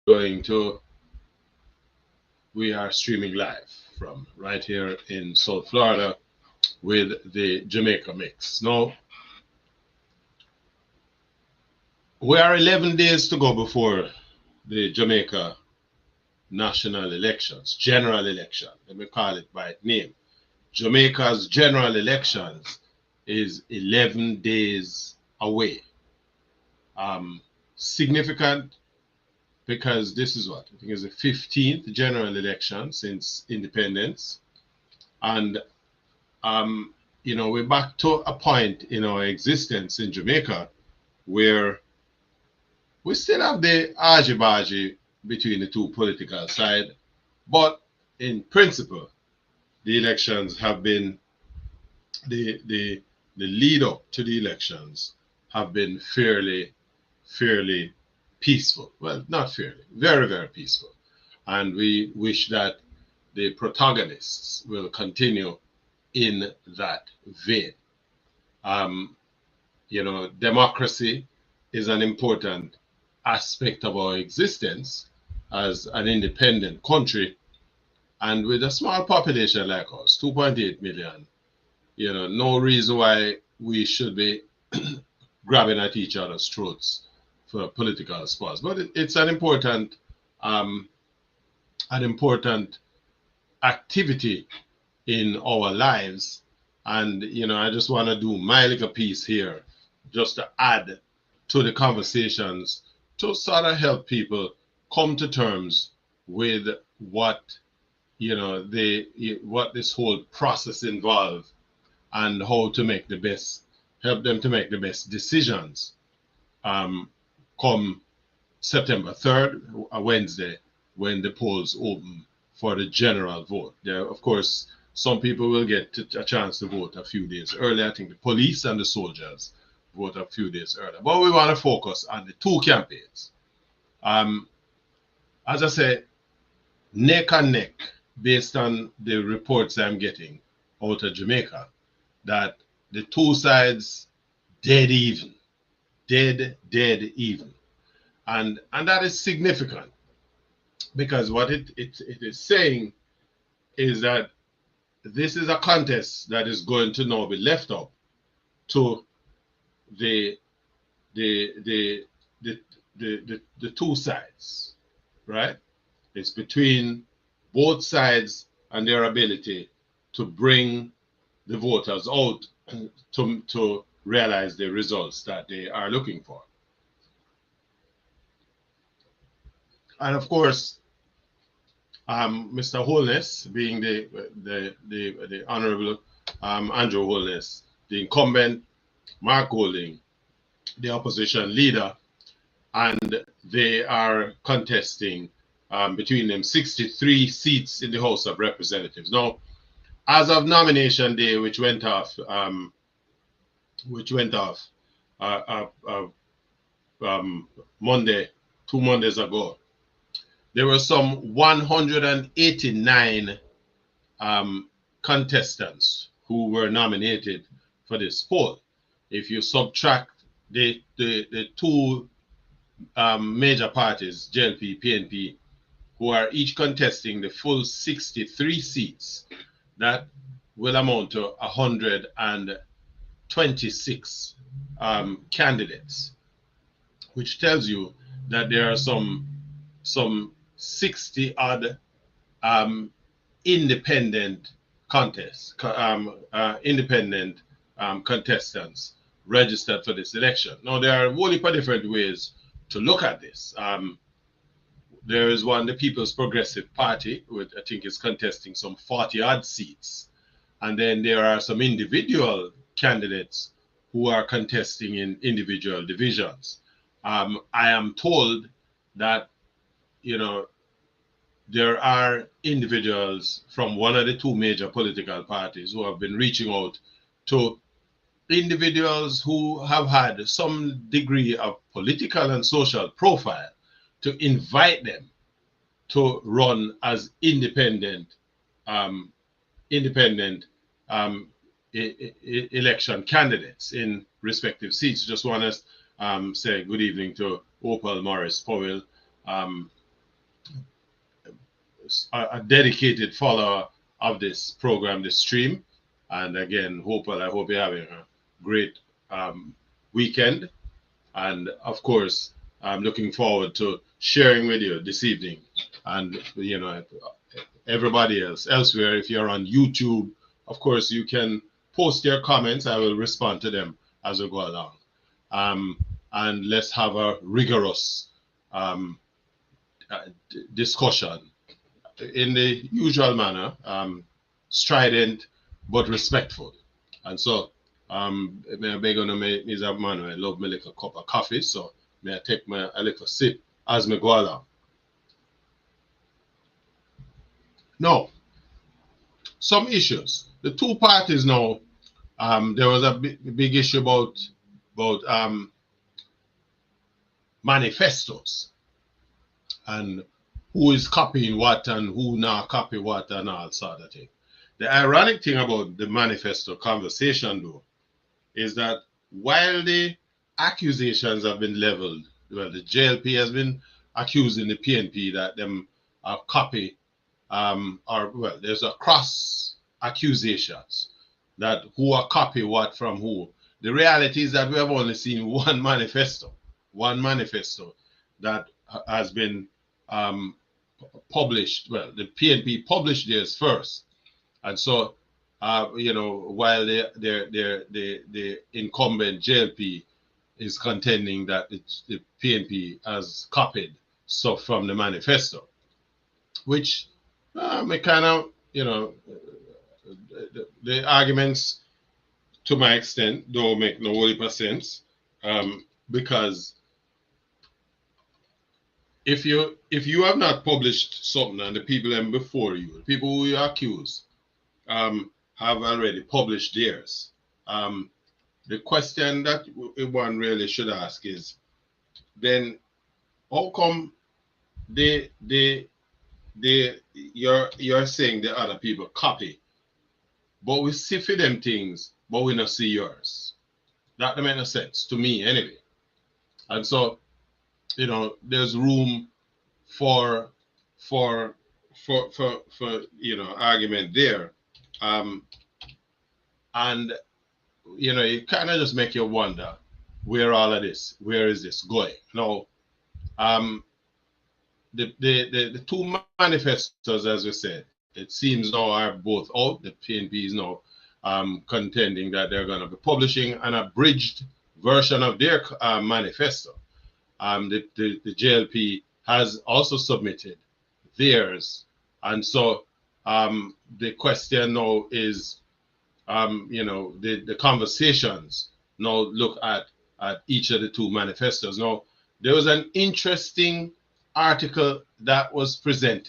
We are streaming live from right here in South Florida with the Jamaica Mix. Now, we are 11 days to go before the Jamaica national elections, general election. Let me call it by name. Jamaica's general elections is 11 days away. Significant because this is what I think is the 15th general election since independence, and we're back to a point in our existence in Jamaica where we still have the argy-bargy between the two political sides, but in principle, the elections have been the lead up to the elections have been fairly peaceful. Well, not fairly, very, very peaceful. And we wish that the protagonists will continue in that vein. Democracy is an important aspect of our existence as an independent country. And with a small population like us, 2.8 million, no reason why we should be grabbing at each other's throats for political spoils. But it's an important activity in our lives. And, I just want to do my little piece here just to add to the conversations to sort of help people come to terms with what, what this whole process involves and how to make the best, help them to make the best decisions come September 3rd, a Wednesday, when the polls open for the general vote. There, of course, some people will get a chance to vote a few days earlier. I think the police and the soldiers vote a few days earlier. But we want to focus on the two campaigns. As I say, neck and neck, based on the reports I'm getting out of Jamaica, that the two sides dead even. And that is significant because what it is saying is that this is a contest that is going to now be left up to the two sides, right? It's between both sides and their ability to bring the voters out to realize the results that they are looking for. And of course, Mr. Holness, being the Honorable Andrew Holness, the incumbent, Mark Golding, the opposition leader, and they are contesting between them 63 seats in the House of Representatives. Now, as of nomination day, which went off Monday, 2 Mondays ago, there were some 189 contestants who were nominated for this poll. If you subtract the two major parties, JLP, PNP, who are each contesting the full 63 seats, that will amount to 126 candidates, which tells you that there are some 60 odd independent contestants registered for this election. Now, there are a whole heap of different ways to look at this. There is one, the People's Progressive Party, which I think is contesting some 40 odd seats. And then there are some individual candidates who are contesting in individual divisions. I am told that, there are individuals from one of the two major political parties who have been reaching out to individuals who have had some degree of political and social profile to invite them to run as independent election candidates in respective seats. Just want to say good evening to Opal Morris Powell, a dedicated follower of this program, this stream. And again, I hope you're having a great weekend. And of course, I'm looking forward to sharing with you this evening. And, you know, everybody else elsewhere, if you're on YouTube, of course, you can post your comments. I will respond to them as we go along. And let's have a rigorous discussion in the usual manner, strident but respectful. And so, may I beg on Mr. Manuel, I love my little cup of coffee, so may I take a little sip as me go along. Now, some issues. The two parties now, there was a big issue about manifestos and who is copying what and who not copy what and all sort of thing. The ironic thing about the manifesto conversation, though, is that while the accusations have been leveled, well, the JLP has been accusing the PNP that them are copy, or well, there's a cross accusations that who are copy what from who. The reality is that we have only seen one manifesto that has been published. Well, the PNP published theirs first, and so you know, while the incumbent JLP is contending that the PNP has copied stuff from the manifesto, which may kind of, you know, the arguments to my extent don't make no whole heap of sense, because if you have not published something and the people then before you, the people who you accuse, have already published theirs, the question that one really should ask is, then how come you're saying the other people copy, but we see for them things, but we not see yours? That don't make no sense to me anyway. And so, you know, there's room for you know, argument there, and you know, it kind of just make you wonder where is this going now. The two manifestos, as we said, it seems now are both out. The PNP is now contending that they're going to be publishing an abridged version of their manifesto. The JLP has also submitted theirs, and so the question now is, you know, the conversations now look at each of the two manifestos. Now, there was an interesting article that was presented,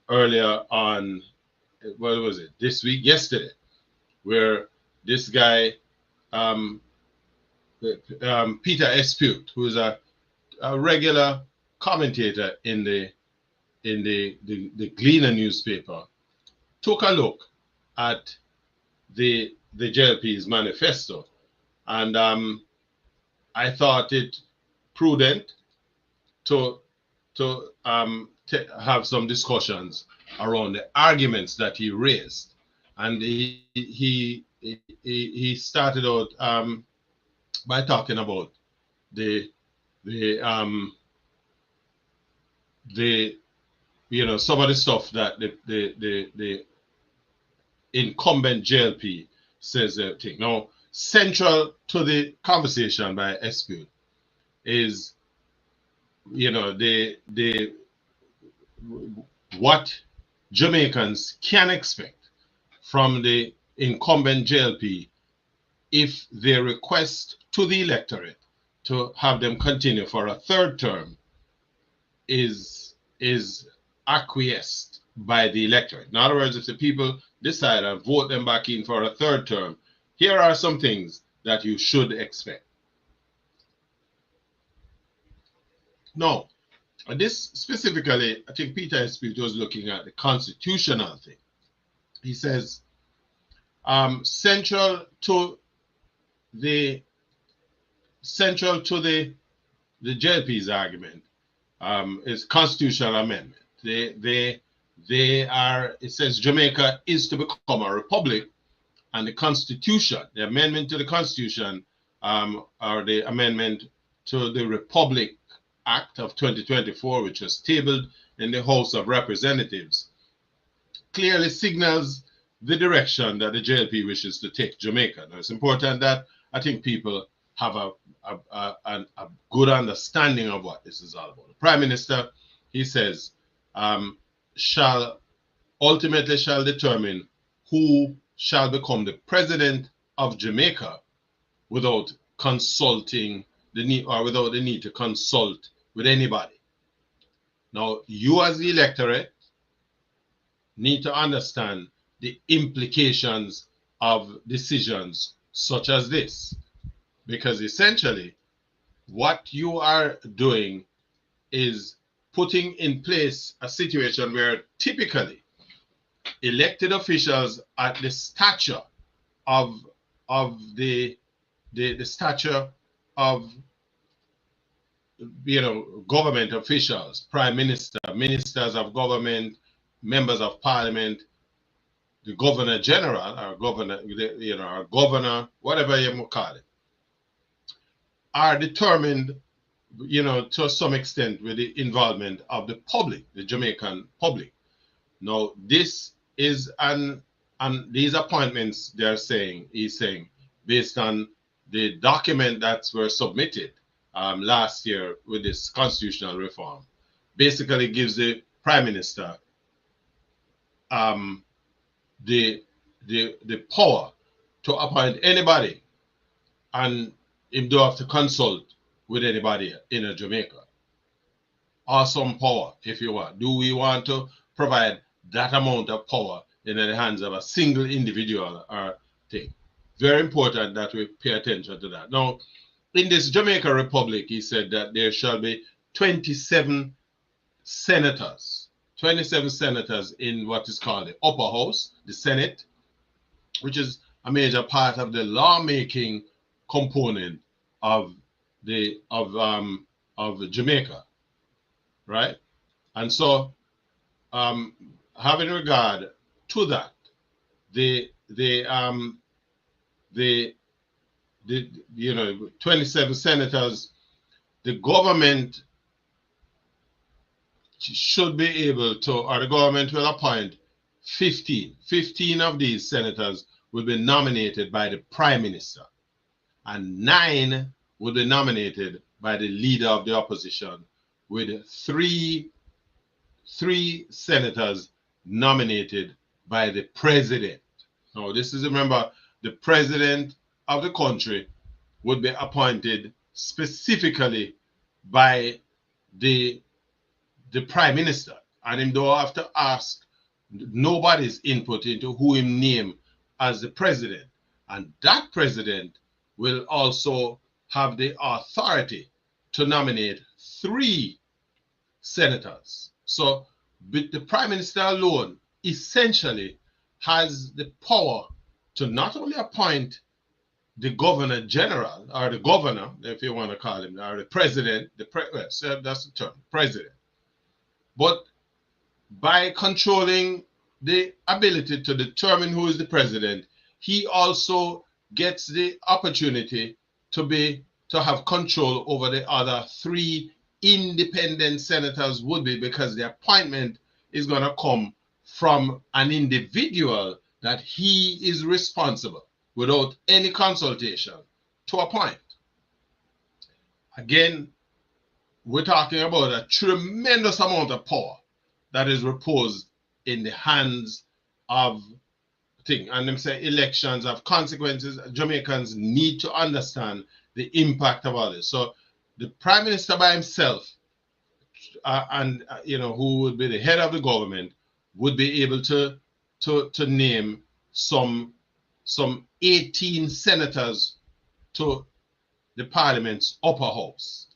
earlier on, what was it, this week, yesterday, where this guy, Peter Espute, who is a regular commentator in the Gleaner newspaper, took a look at the JLP's manifesto, and I thought it prudent to have some discussions around the arguments that he raised, and he started out by talking about the you know, some of the stuff that the incumbent JLP says the thing. Now, central to the conversation by Espute is, you know, what Jamaicans can expect from the incumbent JLP if their request to the electorate to have them continue for a third term is acquiesced by the electorate. In other words, if the people decide and vote them back in for a third term, here are some things that you should expect. Now, this specifically, I think Peter Espute was looking at the constitutional thing. He says, central to the central to the JLP's argument is constitutional amendment. They are, it says Jamaica is to become a republic, and the Constitution, the amendment to the Constitution, or the amendment to the Republic Act of 2024, which was tabled in the House of Representatives, clearly signals the direction that the JLP wishes to take Jamaica. Now, it's important that I think people have a good understanding of what this is all about. The Prime Minister, he says, ultimately shall determine who shall become the president of Jamaica without consulting the need, or without the need to consult with anybody. Now, you as the electorate need to understand the implications of decisions such as this, because essentially what you are doing is putting in place a situation where typically elected officials at the stature of the stature of, you know, government officials, prime minister, ministers of government, members of parliament, the governor general, or governor, you know, or governor, whatever you might call it, are determined, you know, to some extent with the involvement of the public, the Jamaican public. Now, this is and these appointments, he's saying, based on the document that were submitted last year with this constitutional reform, basically gives the prime minister the power to appoint anybody, and him don't have to consult with anybody in Jamaica. Awesome power, if you want. Do we want to provide that amount of power in the hands of a single individual or thing? Very important that we pay attention to that. Now, in this Jamaica Republic, he said that there shall be 27 senators. 27 senators in what is called the upper house, the Senate, which is a major part of the lawmaking component of Jamaica, right? And so, having regard to that, the 27 senators, the government should be able to, or the government will appoint 15. 15 of these senators will be nominated by the prime minister, and 9 will be nominated by the leader of the opposition, with three senators nominated by the president. Now, this is, remember, the president of the country would be appointed specifically by the prime minister, and him don't have to ask nobody's input into who him name as the president. And that president will also have the authority to nominate 3 senators. So the prime minister alone essentially has the power to not only appoint the governor general, or the governor, if you want to call him, or the president, so that's the term, president, but by controlling the ability to determine who is the president, he also gets the opportunity to have control over the other 3 independent senators, would be, because the appointment is going to come from an individual that he is responsible, without any consultation, to appoint. Again, we're talking about a tremendous amount of power that is reposed in the hands of things. And them say elections have consequences. Jamaicans need to understand the impact of all this. So the prime minister by himself, who would be the head of the government, would be able to name some 18 senators to the parliament's upper house.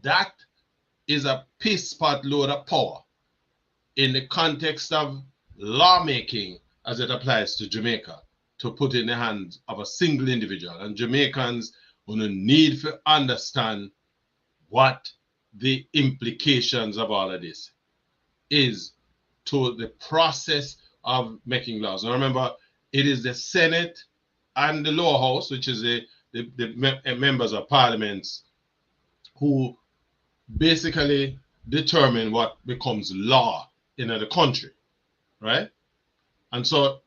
That is a piss pot load of power in the context of lawmaking as it applies to Jamaica, to put in the hands of a single individual. And Jamaicans We need to understand what the implications of all of this is to the process of making laws. Now remember, it is the Senate and the lower house, which is the members of parliaments, who basically determine what becomes law in the country, right? And so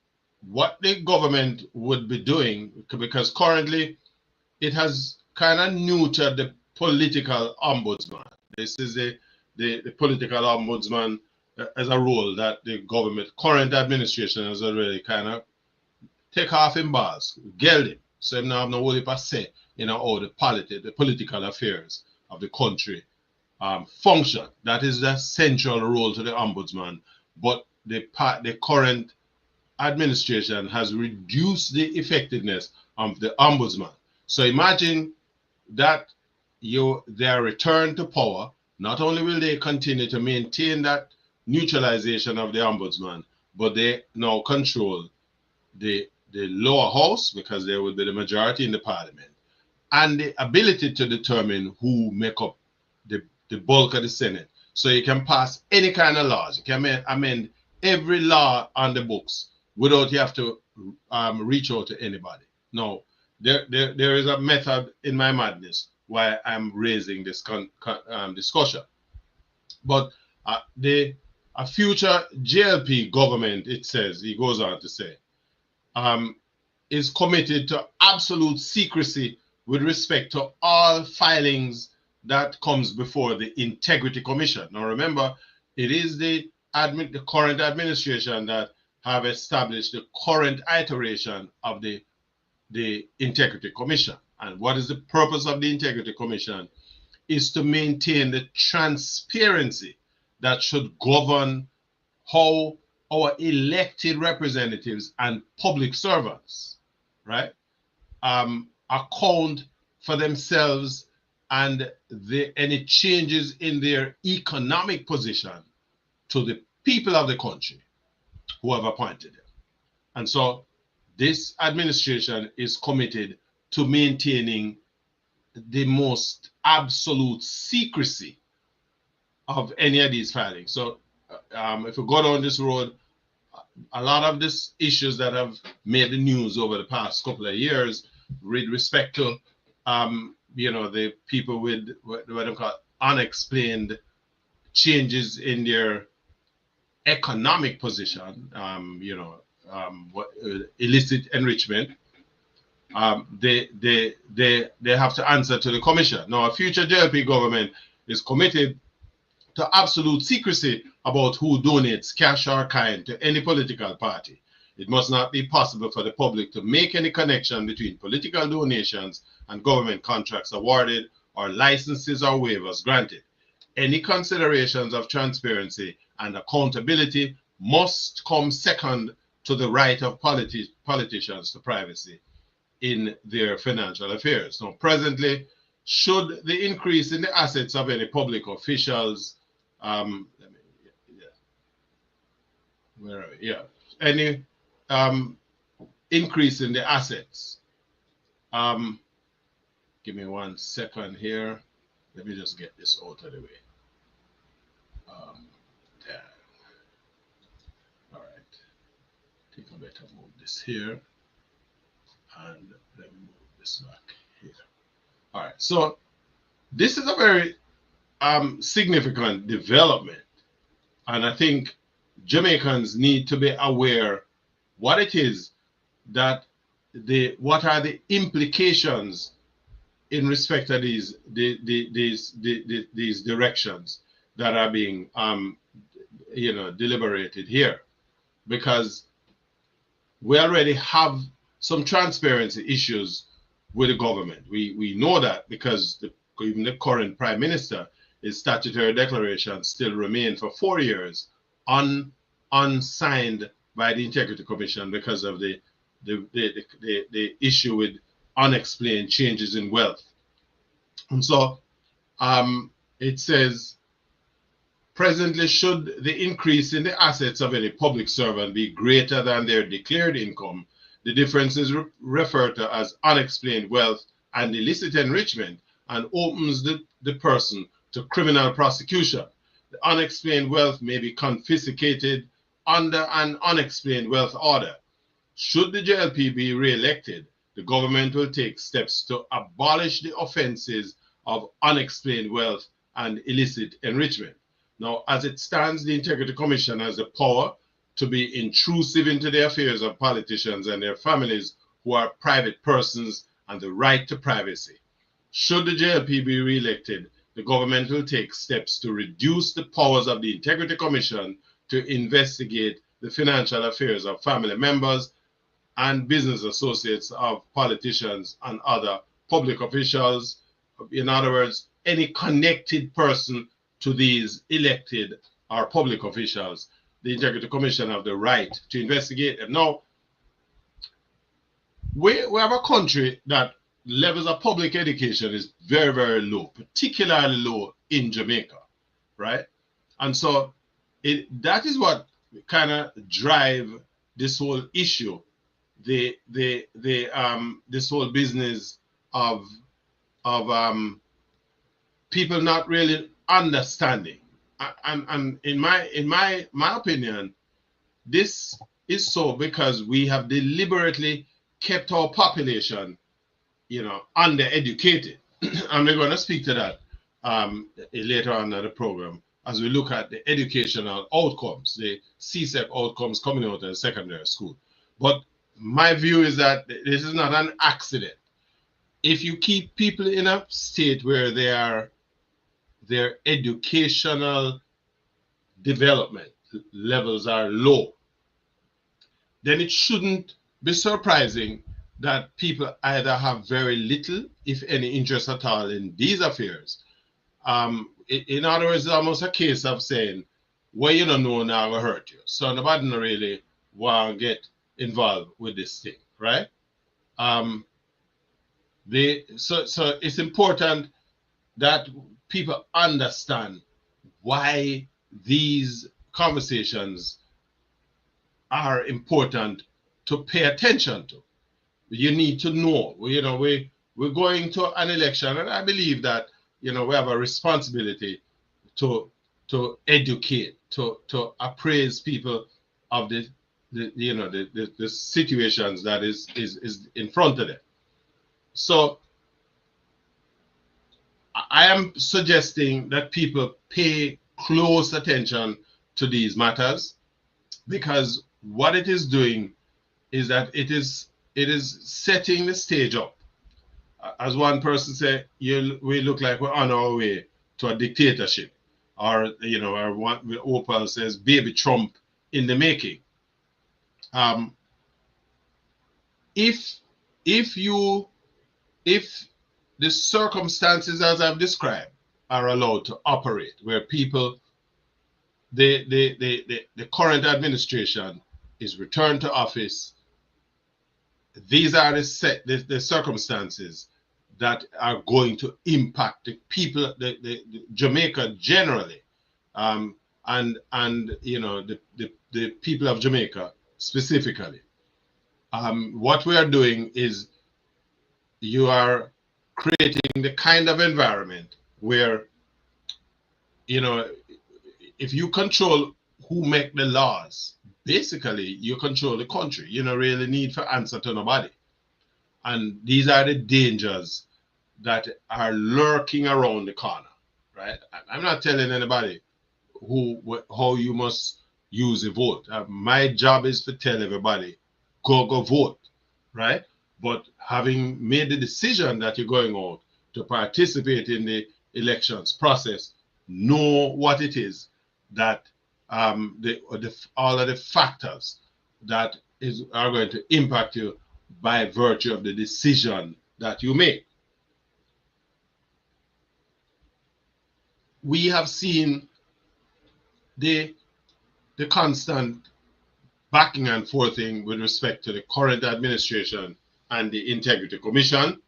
what the government would be doing, because currently it has kind of neutered the political ombudsman. This is the political ombudsman as a role that the government, current administration, has already kind of take off in bars, geld him. So him now have no whole heap of say in how the political affairs of the country function. That is the central role to the ombudsman. But the current administration has reduced the effectiveness of the ombudsman. So imagine that their return to power, not only will they continue to maintain that neutralization of the ombudsman, but they now control the lower house, because they would be the majority in the parliament, and the ability to determine who make up the bulk of the Senate. So you can pass any kind of laws. You can amend every law on the books without you have to reach out to anybody. No, there is a method in my madness why I'm raising this discussion. But a future JLP government, it says, he goes on to say, is committed to absolute secrecy with respect to all filings that comes before the Integrity Commission. Now remember, it is the current administration that have established the current iteration of the Integrity Commission. And what is the purpose of the Integrity Commission? Is to maintain the transparency that should govern how our elected representatives and public servants, right, account for themselves and any changes in their economic position to the people of the country who have appointed them. And so this administration is committed to maintaining the most absolute secrecy of any of these filings. So if we go down this road, a lot of these issues that have made the news over the past couple of years with respect to the people with what they call unexplained changes in their economic position, illicit enrichment, they have to answer to the commission. Now, a future JLP government is committed to absolute secrecy about who donates cash or kind to any political party. It must not be possible for the public to make any connection between political donations and government contracts awarded or licenses or waivers granted. Any considerations of transparency and accountability must come second to the right of politicians to privacy in their financial affairs. Now, presently, should the increase in the assets of any public officials, any increase in the assets, give me 1 second here. Let me just get this out of the way. There. All right. I think I better move this here. And let me move this back here. All right. So this is a very significant development. And I think Jamaicans need to be aware what it is that what are the implications in respect to these directions that are being deliberated here, because we already have some transparency issues with the government. We know that because even the current prime minister, his statutory declaration still remain for 4 years unsigned by the Integrity Commission because of the issue with unexplained changes in wealth. And so it says, presently, should the increase in the assets of any public servant be greater than their declared income, the difference is referred to as unexplained wealth and illicit enrichment and opens the person to criminal prosecution. The unexplained wealth may be confiscated under an unexplained wealth order. Should the JLP be re-elected, the government will take steps to abolish the offenses of unexplained wealth and illicit enrichment. Now, as it stands, the Integrity Commission has the power to be intrusive into the affairs of politicians and their families who are private persons and the right to privacy. Should the JLP be re-elected, the government will take steps to reduce the powers of the Integrity Commission to investigate the financial affairs of family members and business associates of politicians and other public officials. In other words, any connected person to these elected or public officials. The Integrity Commission have the right to investigate them. Now, we have a country that levels of public education is very, very low, particularly low in Jamaica, right? And so that is what kind of drive this whole issue, this whole business of people not really understanding. And in my opinion, this is so because we have deliberately kept our population, undereducated. And we're going to speak to that later on in the program as we look at the educational outcomes, the CSEC outcomes coming out of secondary school. But my view is that this is not an accident. If you keep people in a state where their educational development levels are low, then it shouldn't be surprising that people either have very little, if any, interest at all in these affairs. In other words, it's almost a case of saying, well, you don't know now will hurt you. So nobody really want to get involved with this thing, right? So it's important that people understand why these conversations are important to pay attention to. You need to know. We're going to an election, and I believe that we have a responsibility to educate, to appraise people of the situations that is in front of them. So I am suggesting that people pay close attention to these matters, because what it is doing is that it is setting the stage up. As one person said, we look like we're on our way to a dictatorship, or or what Opal says, baby Trump in the making. If the circumstances as I've described are allowed to operate, where people, the current administration is returned to office, these are the circumstances that are going to impact the people, the Jamaica generally, and the people of Jamaica specifically. What we are doing is you are creating the kind of environment where, if you control who make the laws, basically you control the country. You don't really need to answer to nobody. And these are the dangers that are lurking around the corner, right? I'm not telling anybody how you must use a vote. My job is to tell everybody, go vote, right? But having made the decision that you're going out to participate in the elections process, know what it is that all of the factors that are going to impact you by virtue of the decision that you make. We have seen the constant backing and forthing with respect to the current administration and the Integrity Commission.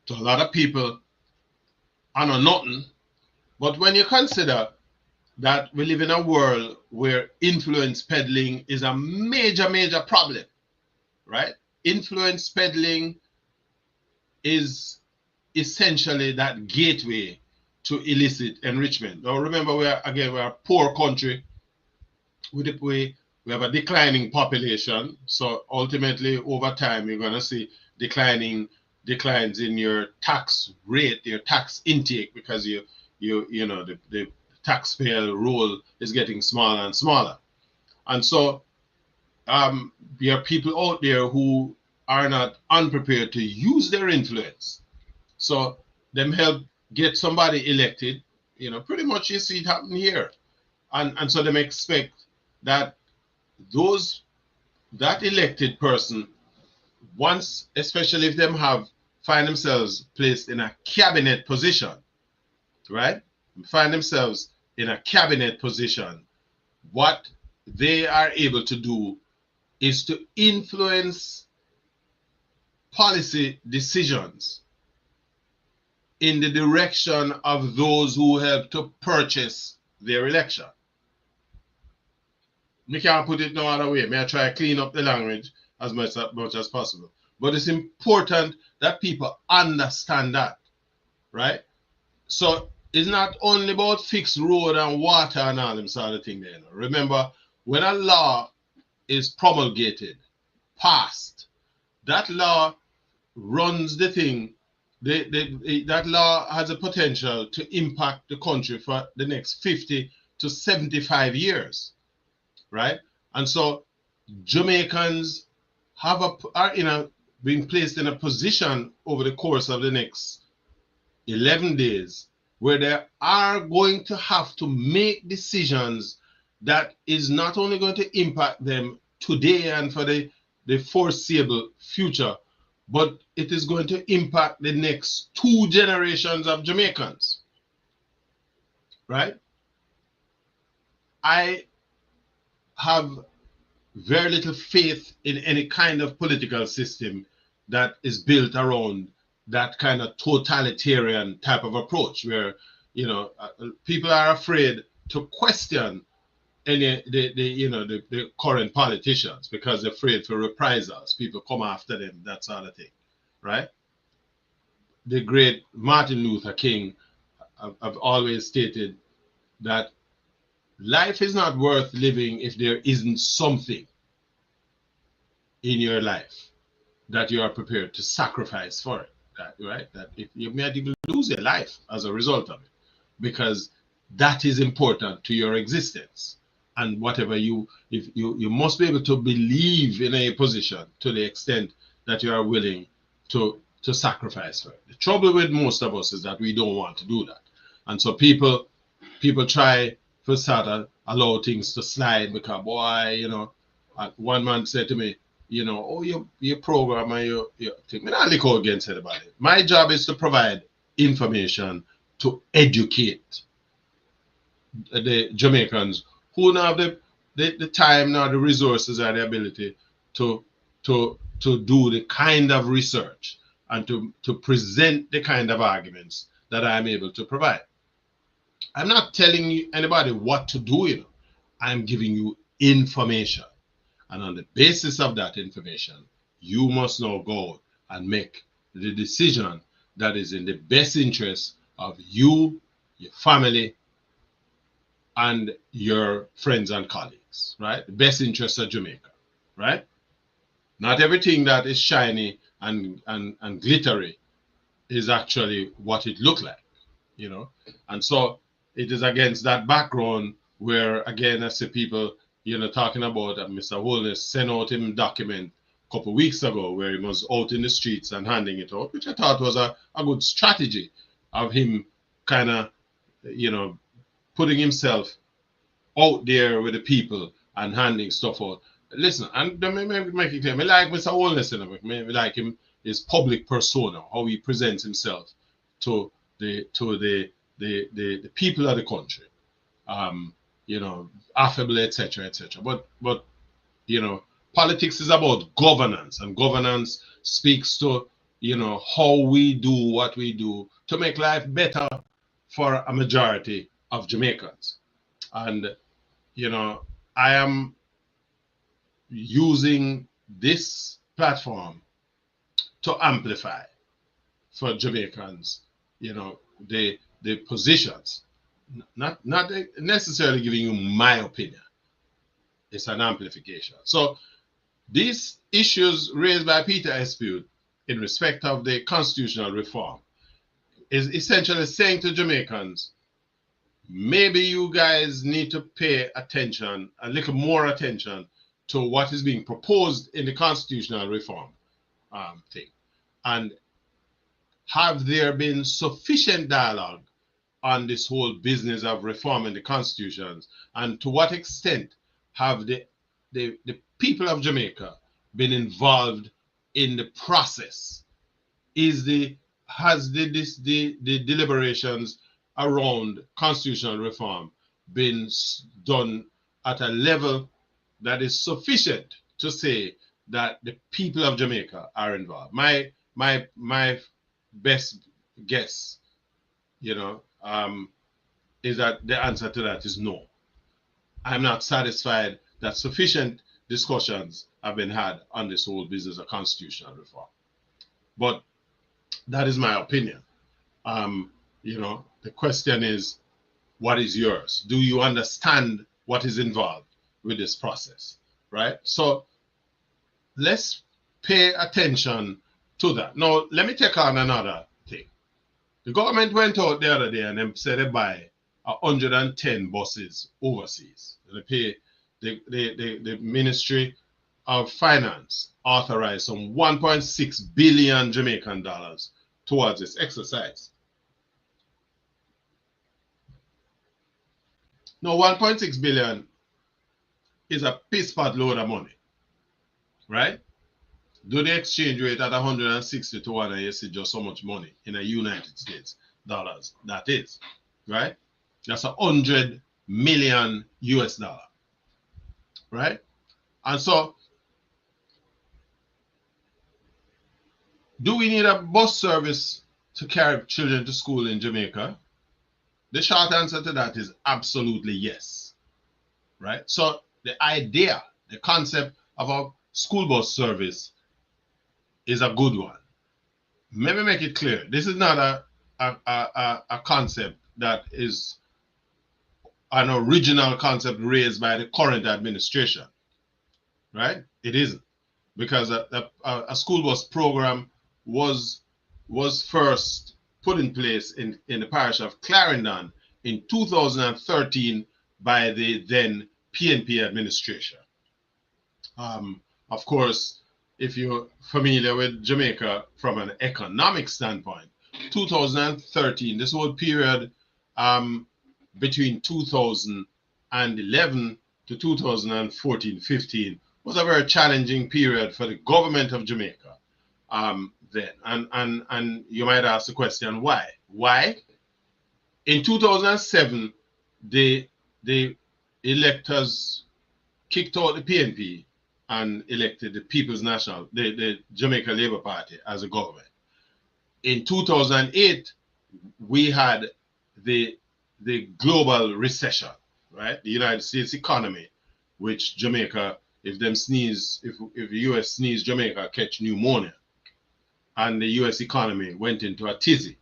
To a lot of people, I know nothing. But when you consider that we live in a world where influence peddling is a major, major problem, right? Influence peddling is essentially that gateway to illicit enrichment. Now remember, we're a poor country. We have a declining population, so ultimately over time you're going to see declines in your tax rate, your tax intake, because the taxpayer role is getting smaller and smaller. And so there are people out there who are not unprepared to use their influence. So them help get somebody elected, pretty much you see it happen here. And so them expect that that elected person, once, especially if them find themselves placed in a cabinet position, right? Find themselves in a cabinet position, what they are able to do is to influence policy decisions in the direction of those who help to purchase their election. Me can't put it no other way. May I try to clean up the language as much as possible. But it's important that people understand that, right? So it's not only about fixed road and water and all them sort of thing there. Remember, when a law is promulgated, passed, that law runs the thing. That law has a potential to impact the country for the next 50 to 75 years, right? And so Jamaicans are being placed in a position over the course of the next 11 days where they are going to have to make decisions that is not only going to impact them today and for the foreseeable future, but it is going to impact the next 2 generations of Jamaicans, right? I have very little faith in any kind of political system that is built around that kind of totalitarian type of approach where people are afraid to question the current politicians because they're afraid for reprisals. People come after them, that sort of thing, right? The great Martin Luther King have always stated that life is not worth living if there isn't something in your life that you are prepared to sacrifice for it, right? That if you might even lose your life as a result of it, because that is important to your existence. And whatever you must be able to believe in a position to the extent that you are willing to sacrifice for it. The trouble with most of us is that we don't want to do that. And so people try to sort of allow things to slide because, boy, one man said to me, oh, your program and your thing. I don't go against anybody. My job is to provide information to educate the Jamaicans who don't have the time nor the resources or the ability to do the kind of research and to present the kind of arguments that I'm able to provide. I'm not telling anybody what to do, I'm giving you information. And on the basis of that information, you must now go and make the decision that is in the best interest of you, your family, and your friends and colleagues, right? The best interest of Jamaica, right? Not everything that is shiny and glittery is actually what it looks like, And so it is against that background where, again, I see people, talking about Mr. Holness sent out him document a couple of weeks ago where he was out in the streets and handing it out, which I thought was a good strategy of him kind of, putting himself out there with the people and handing stuff out. Listen, and let me make it clear, I like Mr. Holness, I like him, his public persona, how he presents himself to the people of the country, affable, etc., etc. But politics is about governance, and governance speaks to how we do what we do to make life better for a majority of Jamaicans. And I am using this platform to amplify for Jamaicans, you know, the positions. Not necessarily giving you my opinion. It's an amplification. So these issues raised by Peter Espeut in respect of the constitutional reform is essentially saying to Jamaicans, maybe you guys need to pay attention, a little more attention, to what is being proposed in the constitutional reform thing. And have there been sufficient dialogue on this whole business of reforming the constitutions? And to what extent have the people of Jamaica been involved in the process? Has the deliberations around constitutional reform been done at a level that is sufficient to say that the people of Jamaica are involved? My best guess, you know, is that the answer to that is no. I'm not satisfied that sufficient discussions have been had on this whole business of constitutional reform. But that is my opinion. You know, the question is, what is yours? Do you understand what is involved with this process, right? So let's pay attention to that. Now, let me take on another thing. The government went out the other day and they said they buy 110 buses overseas. They pay the Ministry of Finance authorized some 1.6 billion Jamaican dollars towards this exercise. Now, 1.6 billion is a piss pot load of money, right? Do the exchange rate at 160 to 1 and you see just so much money in the United States dollars. That is, right? That's 100 million US dollar, right? And so, do we need a bus service to carry children to school in Jamaica? The short answer to that is absolutely yes, right? So the idea, the concept of a school bus service is a good one. Let me make it clear. This is not a concept that is an original concept raised by the current administration, right? It isn't, because a school bus program was first put in place in the parish of Clarendon in 2013 by the then PNP administration. Of course, if you're familiar with Jamaica from an economic standpoint, 2013, this whole period between 2011 to 2014-15 was a very challenging period for the government of Jamaica then. And you might ask the question, why? Why? In 2007, the electors kicked out the PNP and elected the People's National, the Jamaica Labour Party as a government. In 2008, we had the global recession, right? The United States economy, which Jamaica, if them sneeze, if the US sneeze, Jamaica catch pneumonia. And the US economy went into a tizzy.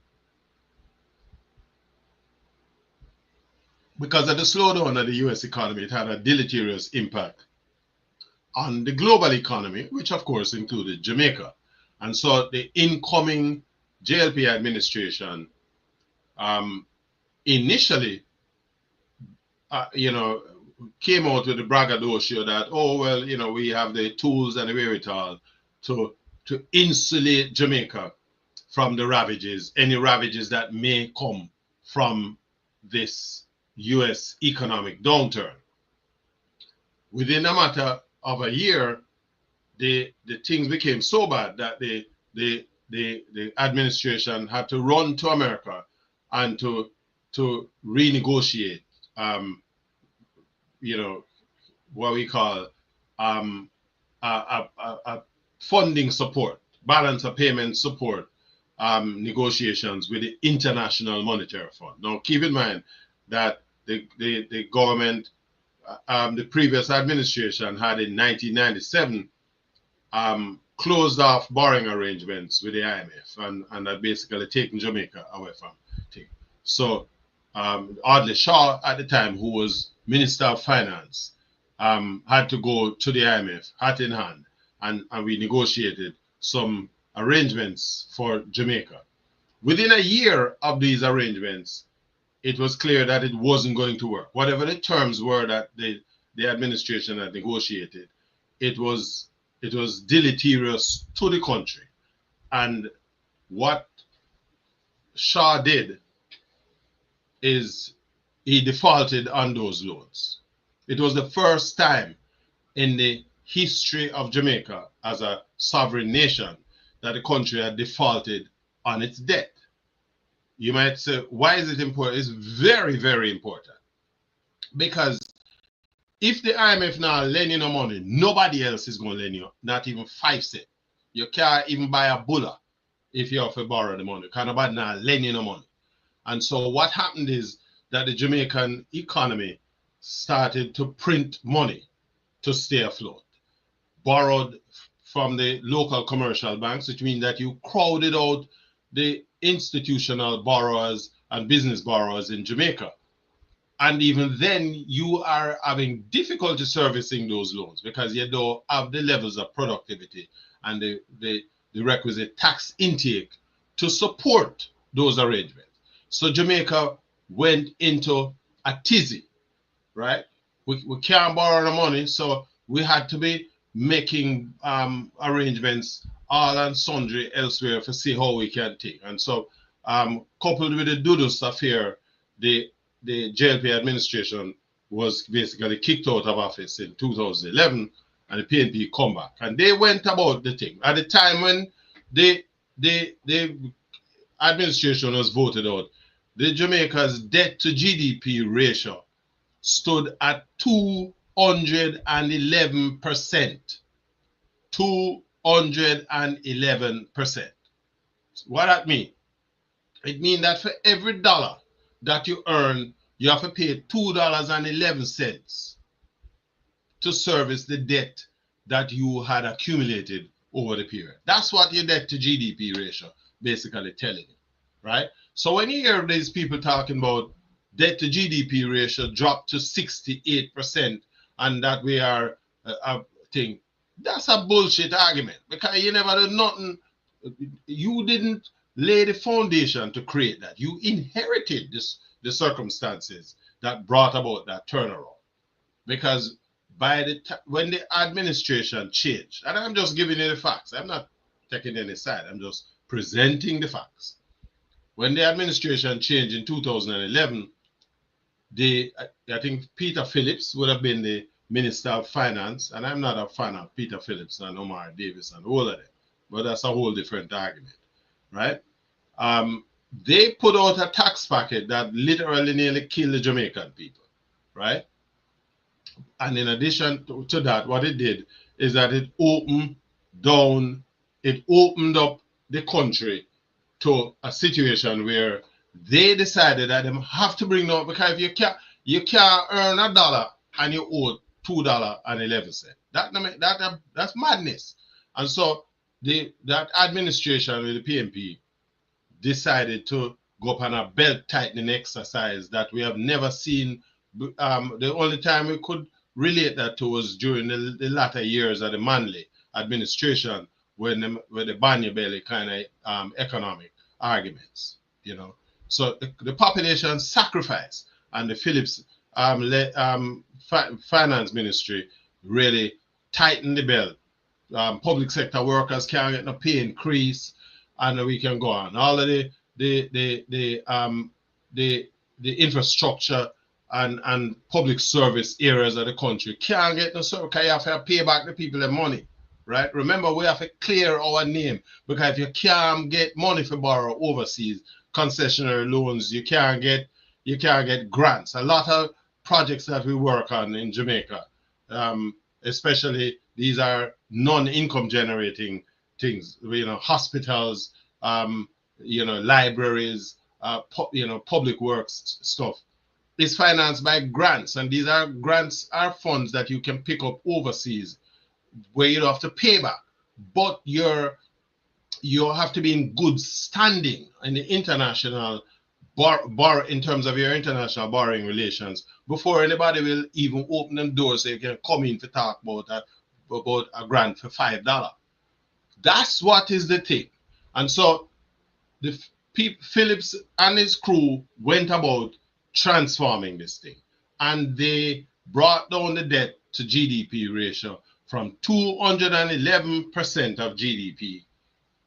Because of the slowdown of the US economy, it had a deleterious impact on the global economy, which of course included Jamaica. And so the incoming JLP administration initially, you know, came out with the braggadocio that, oh, well, you know, we have the tools and the wherewithal to insulate Jamaica from the ravages, any ravages that may come from this US economic downturn. Within a matter of a year, the things became so bad that the administration had to run to America and to renegotiate, you know, what we call a funding support, balance of payment support negotiations with the International Monetary Fund. Now, keep in mind that the government, the previous administration had in 1997 closed off borrowing arrangements with the IMF and had basically taken Jamaica away from thing. So Audley Shaw at the time, who was Minister of Finance, had to go to the IMF hat in hand, and we negotiated some arrangements for Jamaica. Within a year of these arrangements, it was clear that it wasn't going to work. Whatever the terms were that the administration had negotiated, it was deleterious to the country. And what Shaw did is he defaulted on those loans. It was the first time in the history of Jamaica as a sovereign nation that the country had defaulted on its debt. You might say, why is it important? It's very, very important. Because if the IMF now lend you no money, nobody else is going to lend you, not even 5 cents. You can't even buy a bulla if you have to borrow the money. Because nobody now lend you no money. And so what happened is that the Jamaican economy started to print money to stay afloat. Borrowed from the local commercial banks, which means that you crowded out the institutional borrowers and business borrowers in Jamaica. And even then, you are having difficulty servicing those loans because you don't have the levels of productivity and the requisite tax intake to support those arrangements. So Jamaica went into a tizzy, right? We can't borrow the money, so we had to be making arrangements all and sundry elsewhere to see how we can take. And so coupled with the Dudus affair, the JLP administration was basically kicked out of office in 2011, and the PNP come back. And they went about the thing. At the time when the administration was voted out, the Jamaica's debt to GDP ratio stood at 211%. 211%. What that mean? It means that for every dollar that you earn, you have to pay $2.11 to service the debt that you had accumulated over the period. That's what your debt to GDP ratio basically telling you, right? So when you hear these people talking about debt to GDP ratio dropped to 68% and that we are a thing, that's a bullshit argument because you never did nothing. You didn't lay the foundation to create that. You inherited the circumstances that brought about that turnaround. Because when the administration changed, and I'm just giving you the facts, I'm not taking any side, I'm just presenting the facts. When the administration changed in 2011, I think Peter Phillips would have been the Minister of Finance, and I'm not a fan of Peter Phillips and Omar Davis and all of them, but that's a whole different argument, right? They put out a tax packet that literally nearly killed the Jamaican people, right? And in addition to that, what it did is that it opened up the country to a situation where they decided that they have to bring down, because if you can't earn $1 and you owe $2.11. That's madness. And so that administration with the PNP decided to go up on a belt tightening exercise that we have never seen. The only time we could relate that to was during the latter years of the Manley administration, when the Banya belly kind of economic arguments, you know. So the population sacrifice, and the Phillips finance ministry really tightened the belt. Public sector workers can't get no pay increase, and we can go on. All of the infrastructure and public service areas of the country can't get no service because you have to pay back the people their money, right? Remember, we have to clear our name, because if you can't get money for borrow overseas, concessionary loans, you can't get grants. A lot of projects that we work on in Jamaica, especially these are non-income generating things, you know, hospitals, you know, libraries, public works stuff, is financed by grants. And these are grants are funds that you can pick up overseas where you don't have to pay back. but you have to be in good standing in the international in terms of your international borrowing relations before anybody will even open them doors so you can come in to talk about a grant for $5. That's what is the thing. And so the Phillips and his crew went about transforming this thing, and they brought down the debt to GDP ratio from 211% of GDP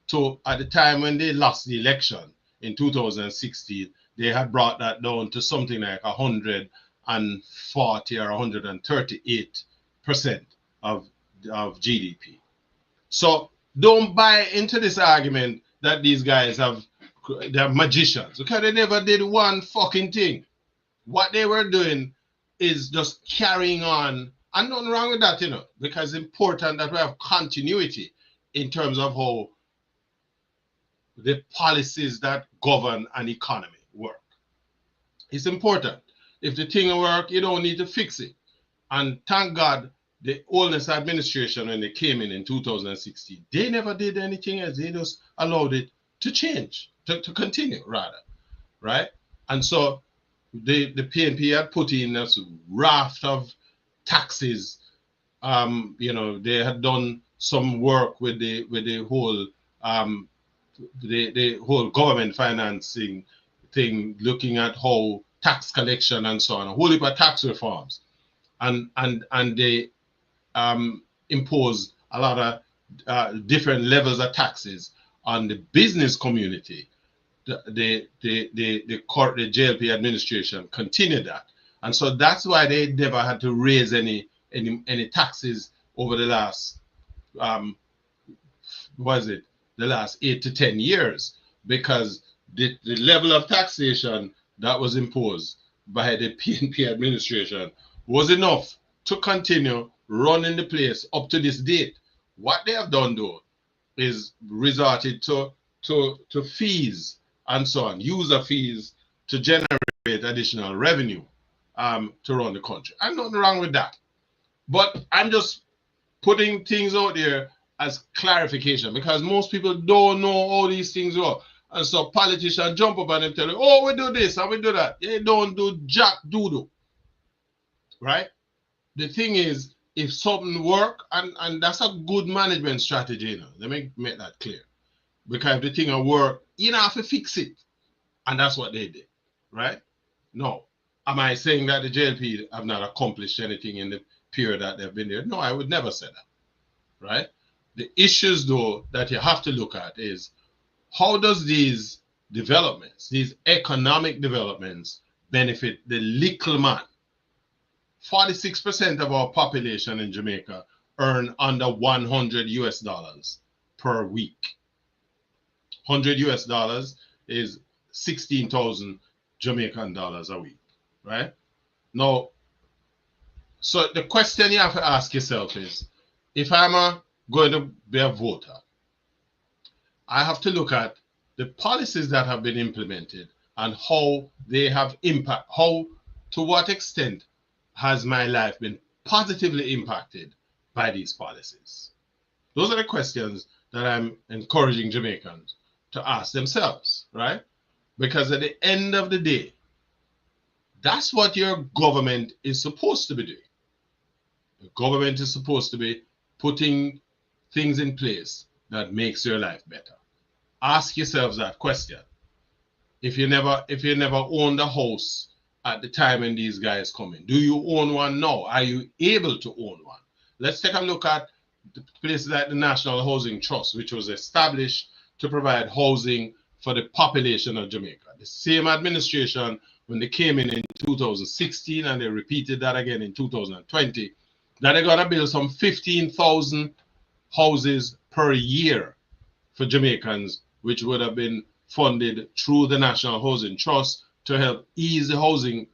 to, at the time when they lost the election in 2016, they had brought that down to something like 140 or 138% of GDP. So don't buy into this argument that these guys they're magicians, because they never did one fucking thing. What they were doing is just carrying on, and nothing wrong with that, because it's important that we have continuity in terms of how the policies that govern an economy work. It's important. If the thing work, you don't need to fix it. And thank God, the oldest administration, when they came in 2016, they never did anything else. They just allowed it to change, to continue rather, right? And so the PNP had put in a raft of taxes. They had done some work with the whole the whole government financing thing, looking at how tax collection and so on, a whole heap of tax reforms, and they impose a lot of different levels of taxes on the business community. The JLP administration continued that, and so that's why they never had to raise any taxes over the last the last 8 to 10 years, because the level of taxation that was imposed by the PNP administration was enough to continue running the place up to this date. What they have done, though, is resorted to fees and so on, user fees, to generate additional revenue to run the country. And nothing wrong with that. But I'm just putting things out there as clarification, because most people don't know all these things work. And so politicians jump up and they tell you, oh, we do this and we do that. They don't do jack doodle, right? The thing is, if something work, and that's a good management strategy, let me make that clear. Because if the thing will work, you have to fix it. And that's what they did, right? No. Am I saying that the JLP have not accomplished anything in the period that they've been there? No, I would never say that, right? The issues, though, that you have to look at is, how does these developments, these economic developments, benefit the little man? 46% of our population in Jamaica earn under $100 per week. $100 is 16,000 Jamaican dollars a week, right? Now, so the question you have to ask yourself is, if I'm going to be a voter, I have to look at the policies that have been implemented and how they have impact, to what extent has my life been positively impacted by these policies? Those are the questions that I'm encouraging Jamaicans to ask themselves, right? Because at the end of the day, that's what your government is supposed to be doing. The government is supposed to be putting things in place that makes your life better. Ask yourselves that question. If you never owned a house at the time when these guys come in, do you own one now? Are you able to own one? Let's take a look at the places like the National Housing Trust, which was established to provide housing for the population of Jamaica. The same administration, when they came in 2016, and they repeated that again in 2020, that they're going to build some 15,000 houses per year for Jamaicans, which would have been funded through the National Housing Trust to help ease the housing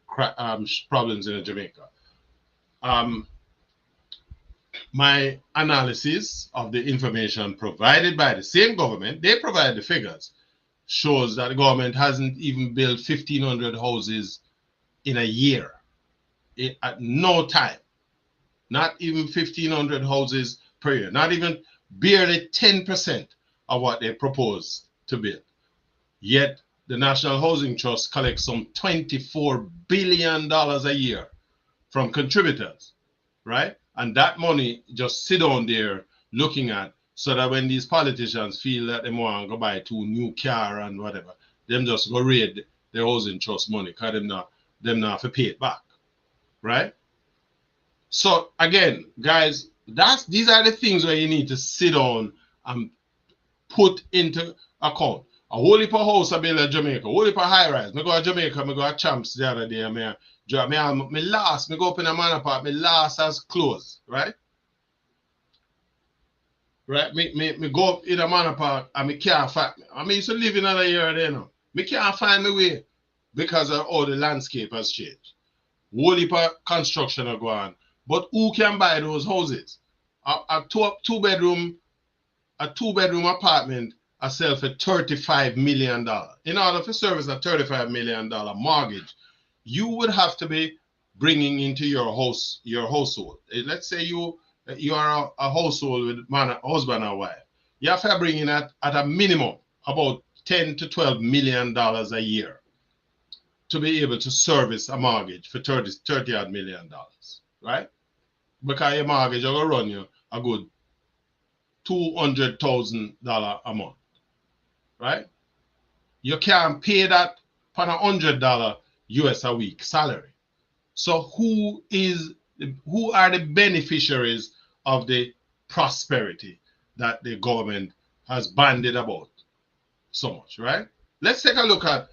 problems in Jamaica. My analysis of the information provided by the same government, they provide the figures, shows that the government hasn't even built 1,500 houses in a year. At no time. Not even 1,500 houses per year. Not even barely 10% of what they propose to build. Yet the National Housing Trust collects some $24 billion a year from contributors, right? And that money just sit on there looking at, so that when these politicians feel that they want to go buy 2 new car and whatever, them just go raid the housing trust money because them not have to pay it back, right? So again, guys, these are the things where you need to sit down and put into account. A whole heap of house I build in Jamaica, a whole heap of high rise. I go to Jamaica, I go to Champs the other day, me go up in a man apart, my last has closed, right? Right? Me go up in a man park and me can't find. I mean, used to live in another year there now. Me can't find my way because of how the landscape has changed. Whole heap of construction are going on. But who can buy those houses? A two bedroom apartment I sell for $35 million. In order to service a $35 million mortgage, you would have to be bringing into your household. Let's say you are a household with husband and wife. You have to bring in at a minimum about $10 to $12 million a year to be able to service a mortgage for $30 odd million, right? Because your mortgage will run you a good $200,000 a month, right? You can't pay that for $100 US a week salary. So who are the beneficiaries of the prosperity that the government has banded about so much, right? Let's take a look at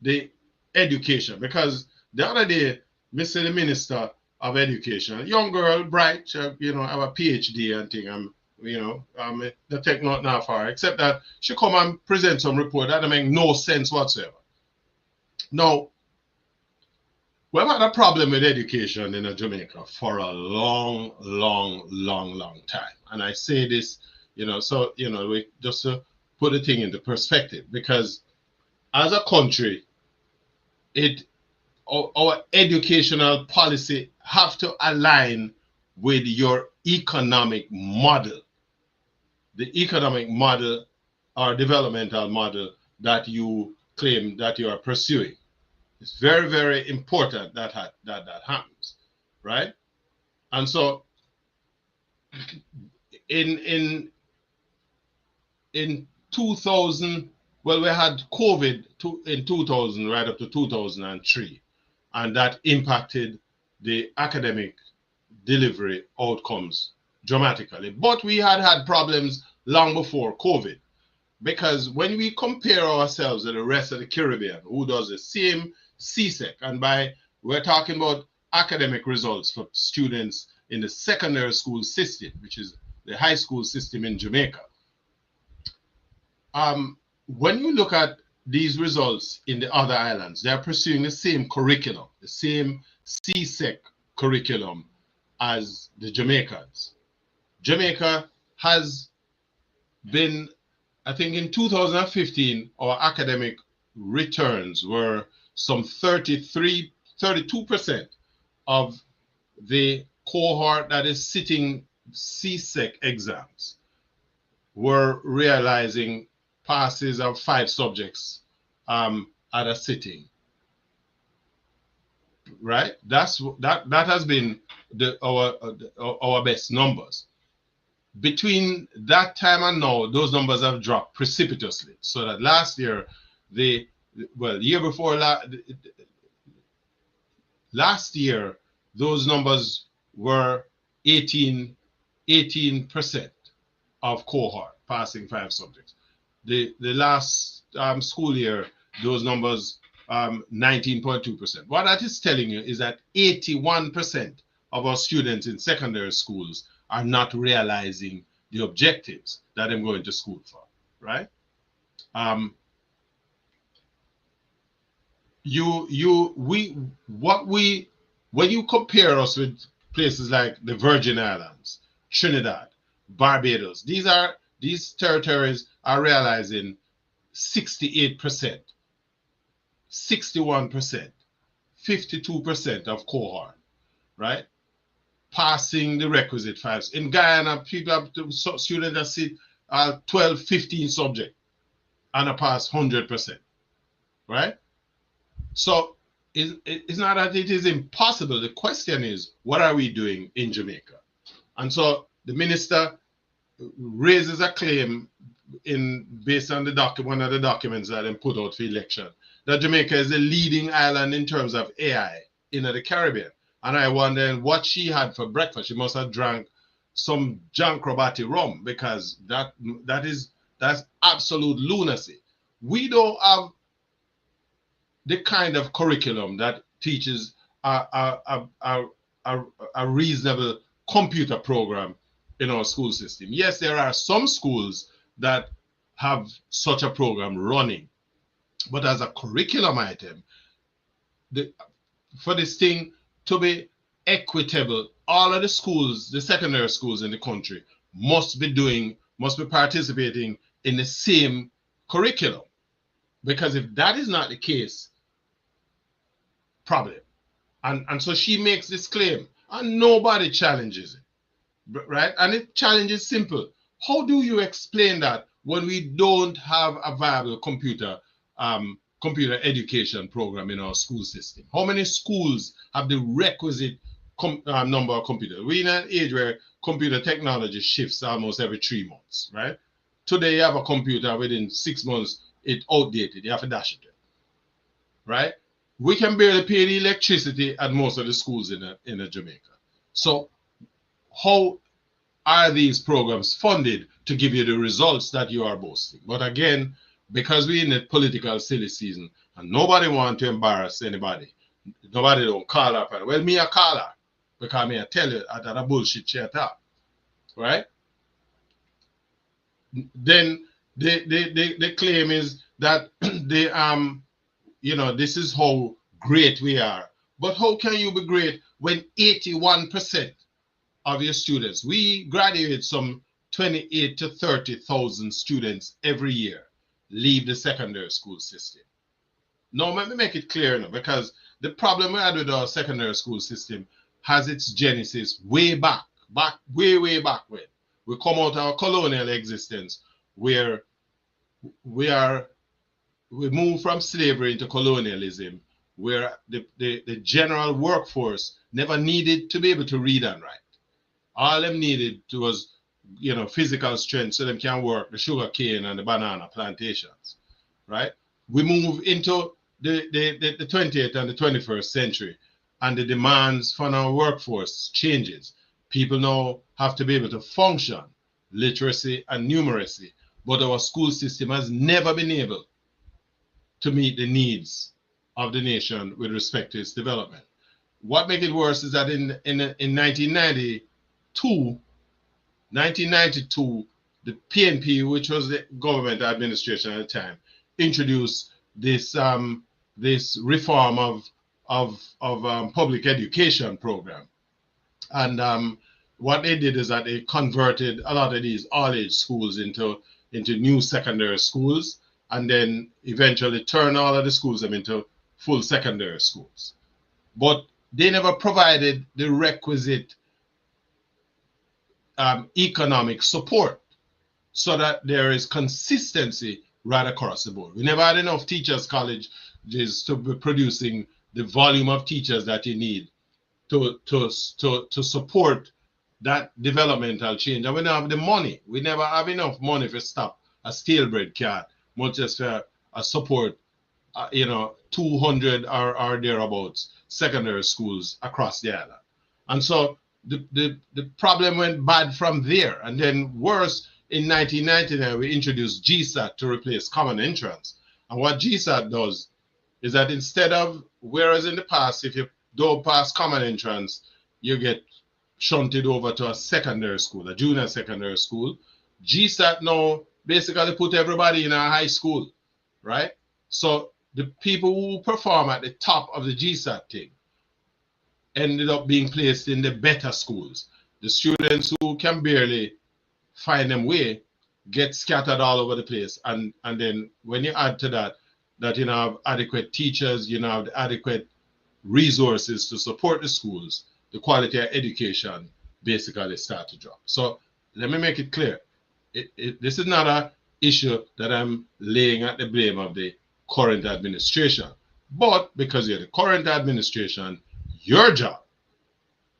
the education, because the other day, Mr. the Minister of Education, a young girl, bright, have a PhD and thing, the take not now for her, except that she come and present some report that make no sense whatsoever. Now, we've had a problem with education in Jamaica for a long time. And I say this, we just to put the thing into perspective, because as a country, our educational policy have to align with your economic model, the economic model or developmental model that you claim that you are pursuing. It's very, very important that happens, right? And so in 2000, well, we had COVID in 2000 right up to 2003, and that impacted the academic delivery outcomes dramatically. But we had problems long before COVID, because when we compare ourselves to the rest of the Caribbean, who does the same CSEC, and we're talking about academic results for students in the secondary school system, which is the high school system in Jamaica. When you look at these results in the other islands, they're pursuing the same curriculum, the same CSEC curriculum as the Jamaicans. Jamaica has been, I think in 2015, our academic returns were some 32% of the cohort that is sitting CSEC exams were realizing passes of 5 subjects at a sitting, right? That has been our best numbers. Between that time and now, those numbers have dropped precipitously. So that last year, year before last year, those numbers were 18% of cohort passing 5 subjects. The last school year, those numbers 19.2%. What that is telling you is that 81% of our students in secondary schools are not realizing the objectives that I'm going to school for, right? When you compare us with places like the Virgin Islands, Trinidad, Barbados, these territories are realizing 68%, 61%, 52% of cohort, right? passing the requisite files. In Guyana, people have students that sit 12, 15 subjects and a pass 100%, right? So it's not that it is impossible. The question is, what are we doing in Jamaica? And so the minister raises a claim based on one of the documents that they put out for election, that Jamaica is the leading island in terms of AI in the Caribbean. And I wonder what she had for breakfast. She must have drank some junk robati rum, because that's absolute lunacy. We don't have the kind of curriculum that teaches a reasonable computer program in our school system. Yes, there are some schools that have such a program running, but as a curriculum item, for this thing to be equitable, all of the schools, the secondary schools in the country, must be participating in the same curriculum. Because if that is not the case, problem. And so she makes this claim, and nobody challenges it, right? And the challenge is simple. How do you explain that when we don't have a viable computer education program in our school system? How many schools have the requisite number of computers? We're in an age where computer technology shifts almost every 3 months, right? Today you have a computer, within 6 months it's outdated. You have to dash it, right? We can barely pay the electricity at most of the schools in Jamaica. So how are these programs funded to give you the results that you are boasting? But again, because we're in a political silly season and nobody wants to embarrass anybody, nobody don't call up. Well, me a call her, because me I tell you that a bullshit chat up, right? Then the claim is that this is how great we are. But how can you be great when 81% of your students, we graduate some 28 to 30,000 students every year, leave the secondary school system? Now, let me make it clear now, because the problem we had with our secondary school system has its genesis way back when. We come out of our colonial existence, where we move from slavery into colonialism, where the general workforce never needed to be able to read and write. All them needed was, physical strength so they can work the sugar cane and the banana plantations, right? We move into the 20th and the 21st century, and the demands from our workforce changes. People now have to be able to function, literacy and numeracy, but our school system has never been able to meet the needs of the nation with respect to its development. What makes it worse is that in 1992, the PNP, which was the government administration at the time, introduced this reform of public education program. And what they did is that they converted a lot of these all-age schools into new secondary schools, and then eventually turn all of the schools into full secondary schools. But they never provided the requisite economic support so that there is consistency right across the board. We never had enough teachers' colleges to be producing the volume of teachers that you need to support that developmental change. And we don't have the money. We never have enough money to stop a stale bread cart, much as for support 200 or thereabouts secondary schools across the island. And so the problem went bad from there. And then worse, in 1999, we introduced GSAT to replace common entrance. And what GSAT does is that instead of, whereas in the past, if you don't pass common entrance, you get shunted over to a secondary school, a junior secondary school. GSAT now basically put everybody in a high school, right? So the people who perform at the top of the GSAT thing ended up being placed in the better schools. The students who can barely find them way get scattered all over the place. And then when you add to that you have adequate teachers, you have the adequate resources to support the schools the quality of education basically start to drop. So let me make it clear. This is not an issue that I'm laying at the blame of the current administration. But because you're the current administration, your job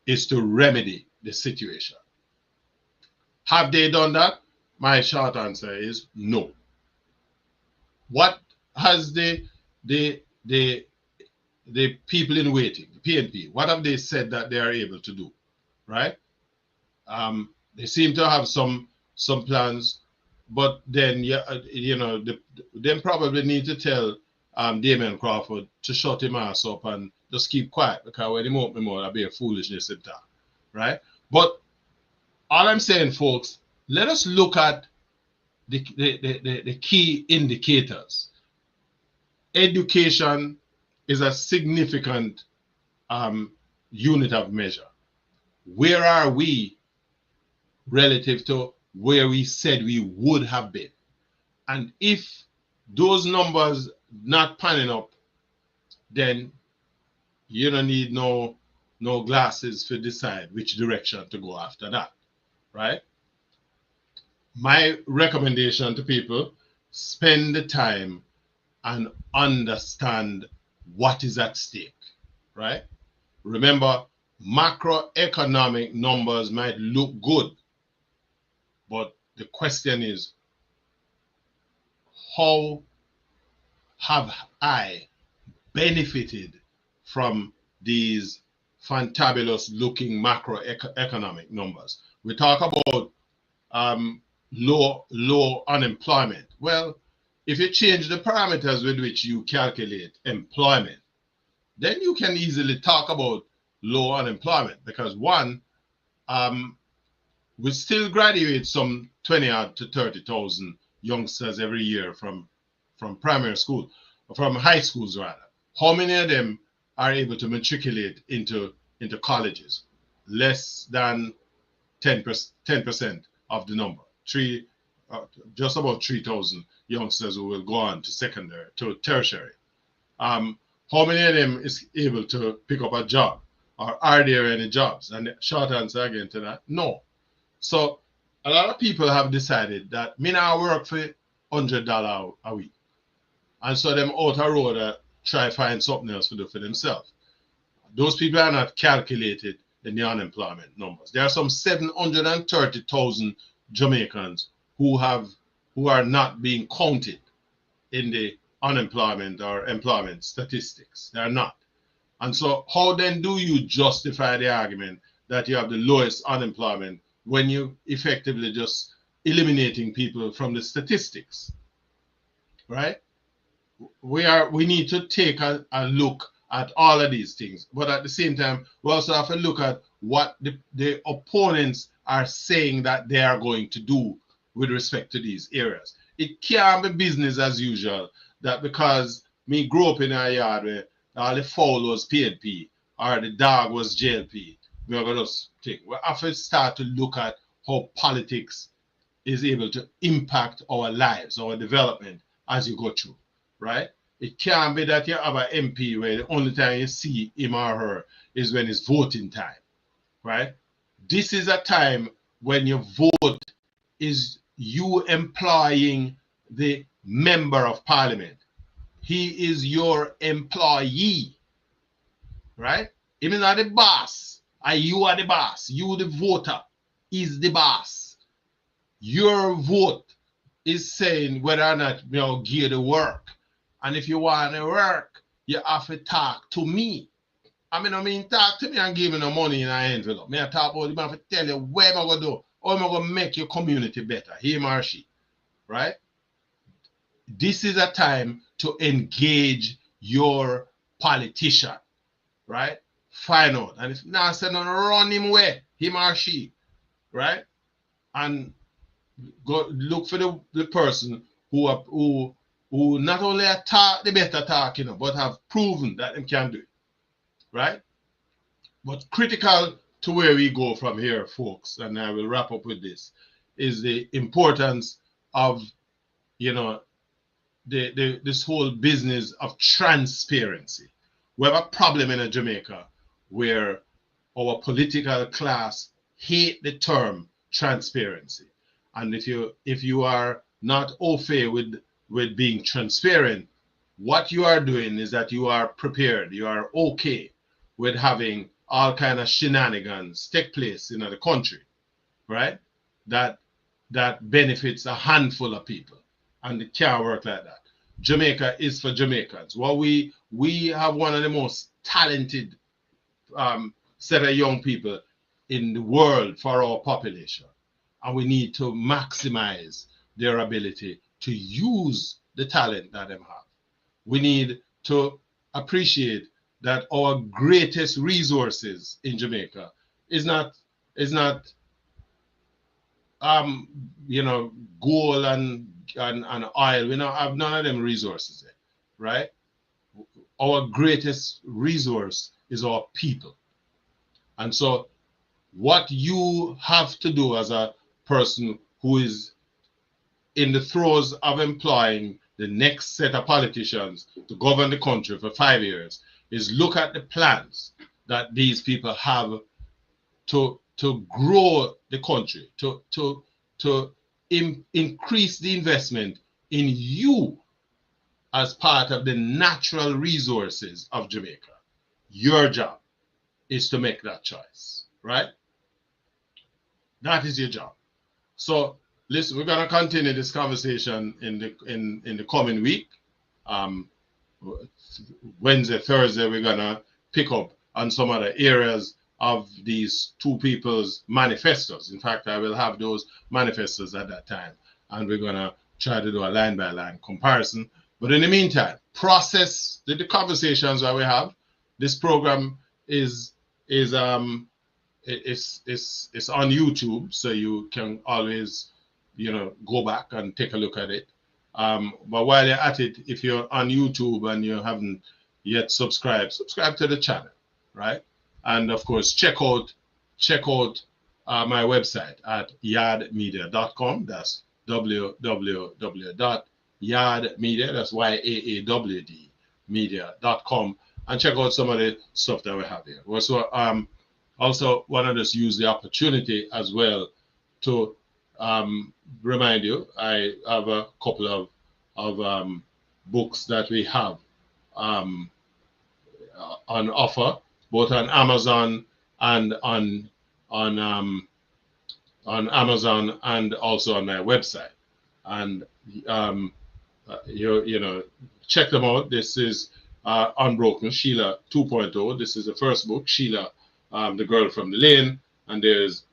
is to remedy the situation. Have they done that? My short answer is no. What has the people in waiting, the PNP, what have they said that they are able to do? Right? They seem to have some plans, but then they probably need to tell Damien Crawford to shut him ass up and just keep quiet, because when he open more, that'll be a foolishness in that, right? But all I'm saying, folks, let us look at the key indicators. Education is a significant unit of measure. Where are we relative to where we said we would have been? And if those numbers not panning up, then you don't need no glasses to decide which direction to go after that, right? My recommendation to people, spend the time and understand what is at stake, right? Remember, macroeconomic numbers might look good, but the question is, how have I benefited from these fantabulous looking macroeconomic numbers? We talk about low unemployment. Well, if you change the parameters with which you calculate employment, then you can easily talk about low unemployment, because one, we still graduate some 20,000 to 30,000 youngsters every year from primary school, from high schools rather. How many of them are able to matriculate into colleges? Less than 10% of the number. Just about 3,000 youngsters who will go on to secondary, to tertiary. How many of them is able to pick up a job? Or are there any jobs? And the short answer again to that, no. So a lot of people have decided that me now work for $100 a week. And so them out a road try find something else to do for themselves. Those people are not calculated in the unemployment numbers. There are some 730,000 Jamaicans who are not being counted in the unemployment or employment statistics. They are not. And so how then do you justify the argument that you have the lowest unemployment when you effectively just eliminating people from the statistics, right? We need to take a look at all of these things, but at the same time, we also have to look at what the opponents are saying that they are going to do with respect to these areas. It can't be business as usual that because me grew up in a yard where all the fowl was PNP or the dog was JLP, we're going to just think. We have to start to look at how politics is able to impact our lives, our development as you go through, right? It can't be that you have an MP where the only time you see him or her is when it's voting time, right? This is a time when your vote is you employing the member of parliament. He is your employee, right? Even not the boss. And you are the boss. You, the voter, is the boss. Your vote is saying whether or not you give the work. And if you want to work, you have to talk to me. I mean, talk to me and give me no money in an envelope. I talk about you have to tell you what am I going to do, how am I going to make your community better, him or she, right? This is a time to engage your politician, right? Find out. And if not, say no, run him away, him or she, right? And go look for the person who not only talk the better talk, but have proven that they can do it, right? But critical to where we go from here, folks, and I will wrap up with this, is the importance of, this whole business of transparency. We have a problem in Jamaica where our political class hate the term transparency. And if you are not au fait with being transparent, what you are doing is that you are prepared, you are okay with having all kind of shenanigans take place in the country, right? That benefits a handful of people, and it can't work like that. Jamaica is for Jamaicans. Well, we have one of the most talented set of young people in the world for our population, and we need to maximize their ability to use the talent that they have. We need to appreciate that our greatest resources in Jamaica is not gold and oil. We don't have none of them resources there, right? Our greatest resource is our people. And so what you have to do as a person who is in the throes of employing the next set of politicians to govern the country for 5 years is look at the plans that these people have to grow the country, to increase the investment in you as part of the natural resources of Jamaica. Your job is to make that choice, right? That is your job. So listen, we're going to continue this conversation in the coming week. Wednesday, Thursday, we're going to pick up on some other areas of these two people's manifestos. In fact, I will have those manifestos at that time, and we're going to try to do a line-by-line comparison. But in the meantime, process the conversations that we have. This program is on YouTube, so you can always go back and take a look at it. But while you're at it, if you're on YouTube and you haven't yet subscribe to the channel, right? And of course, check out my website at yaadmedia.com. That's www.yaadmedia, that's YAAWD media.com, and check out some of the stuff that we have here. Also want to just use the opportunity as well to remind you, I have a couple of books that we have on offer, both on Amazon and on Amazon and also on my website. And check them out. This is Unbroken, Sheila 2.0. This is the first book, Sheila, the Girl from the Lane, and there's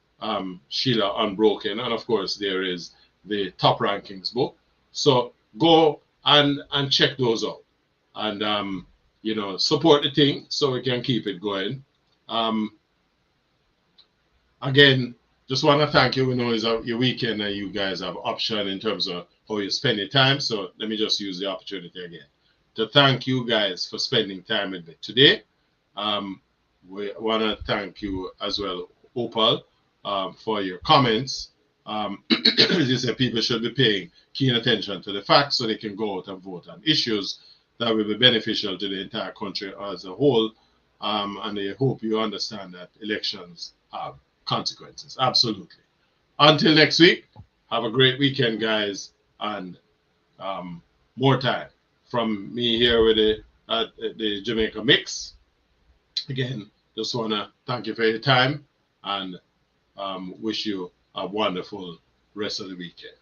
Sheila Unbroken, and of course there is the Top Rankings book. So go and check those out, and support the thing so we can keep it going. Again, just want to thank you. We know it's your weekend and you guys have option in terms of how you spend your time. So let me just use the opportunity again to thank you guys for spending time with me today. We want to thank you as well, Opal, for your comments. As you said, people should be paying keen attention to the facts so they can go out and vote on issues that will be beneficial to the entire country as a whole. And I hope you understand that elections have consequences. Absolutely. Until next week, have a great weekend, guys, and more time from me here with the Jamaica Mix. Again, just want to thank you for your time and wish you a wonderful rest of the weekend.